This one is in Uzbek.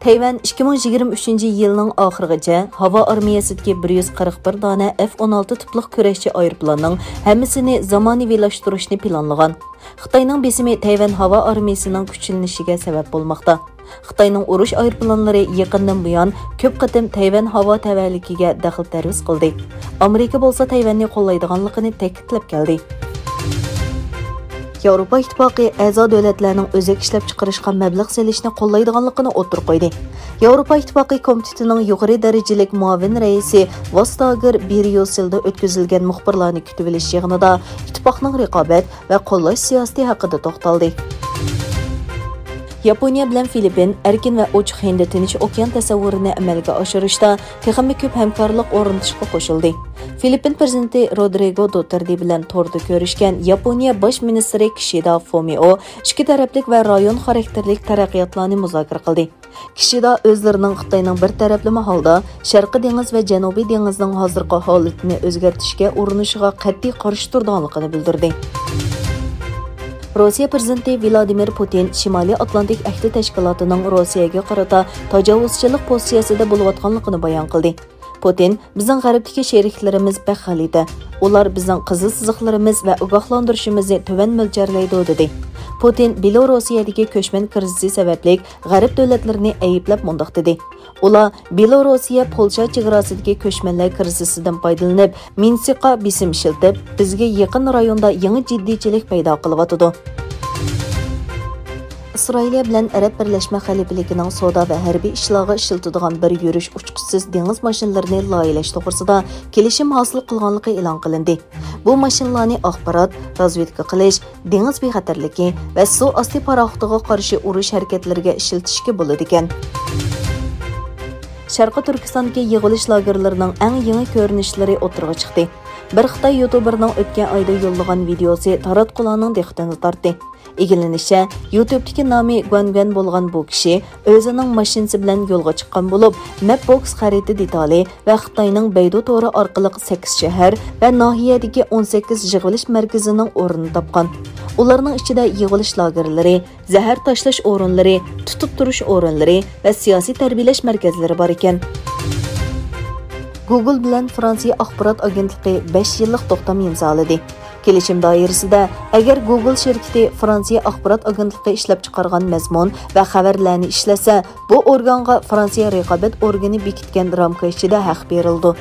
Tayvan 2023 yılının oxirigacha havo armiyasidagi 141 dona F-16 tipliq kurashchi aeroplanning hammasini zamonaviylashtırishni planlagan. Xitoyning besimi Tayvan havo armiyasining kuchlanishiga sabab bo'lmoqda. Xitoyning urush aeroplanlari yaqindan buyon ko'p qatim Tayvan havo tavalligiga daxl tarviz qildi. Amerika bo'lsa Tayvanni qo'llaydiganligini ta'kidlab keldi. Yevropa İttifaqı a'zo davlatlarning o'zak ishlab chiqarishga mablag' solishni qo'llaydiganligini o'tirib qo'ydi. Yevropa İttifaqı komitetining yuqori darajalik muavin raisi Vestager bir yilda o'tkazilgan muxbirlarni kutib olish yig'inida ittifoqning raqobat va qo'llash siyosati haqida to'xtaldi. Yaponiya bilan Filippin erkin va ochiq Hind tinch okean tasavvurini amalga oshirishda texnik ko'p hamkorlik o'rnatishga qo'shildi. Filippin prezidenti Rodrigo Duterte bilan to'rda ko'rishgan Yaponiya bosh ministri Kishida Fumio ikki taraflik va rayon xarakterlik taraqqiyotlarni muzokara qildi. Kishida o'zlarining Xitoyning bir taraflama holda Sharqiy dengiz va Janubiy dengizning hozirgi holatini o'zgartirishga urinishiga qat'iy qarshi turganligini bildirdi. Rossiya prezidenti Vladimir Putin Shimoliy Atlantik ahdi tashkilotining Rossiyaga qarata tajovuzchilik pozitsiyasida bo'layotganligini bayon qildi. Putin bizning g'arbdagi sheriklarimiz baxalida. Ular bizning qizil siziqlarimiz va ogohlantirishimizni tuvan mo'ljallaydi dedi. Putin Belarusiyadagi ko'chman krizi sababli g'arb davlatlarini ayblab mundoq dedi. Ular Belorusiya Polsha chegarasidagi ko'chmanlar krizisidan foydalanib, Minskqa bisim ishlatib, bizga yaqin rayonda yangi jiddiychilik paydo qilyotdi. Isroiliya bilan Arab Birlashma Xalifaligining savdo va harbiy ishlariga ishlatadigan bir yurish uchqusiz dengiz mashinalarini loyihalash to'g'risida kelishim hosil qilganligi e'lon qilindi. Bu mashinalarni axborot, razvedka qilish, dengiz bexatarligi va suv osti paraxotiga qarshi urush harakatlariga ishlatishga bo'ladi ekan. Sharqi Turkistondagi yig'ilish lagerlarining eng yangi ko'rinishlari o'tirg'a chiqdi. Bir Xitoy YouTuberning o'tgan oyda yo'llagan videosi taratqularning diqqatini tortdi. Egilinishcha, YouTube'dagi nomi Guangguan bo'lgan bu kishi o'zining mashinasi bilan yo'lga chiqqan bo'lib, Mapbox xarita detali va Xitoyning Baidu to'ri orqali 8 shahar va nohiyadagi 18 yig'ilish markazining o'rnini topgan. Ularning ichida yig'ilish lagerlari, zahar tashlash o'rinlari, tutib turish o'rinlari va siyosiy tarbiyalash markazlari bor ekan. Google bilan Fransiya axborot agentligi 5 yillik to'xtam imzoladi. Kelishim doirasida agar Google shirkati Fransiya axborot agentligi ishlab chiqargan mazmun va xabarlarni ishlasa, bu organga Fransiya raqobat organi bekitgan ramka ichida haq berildi.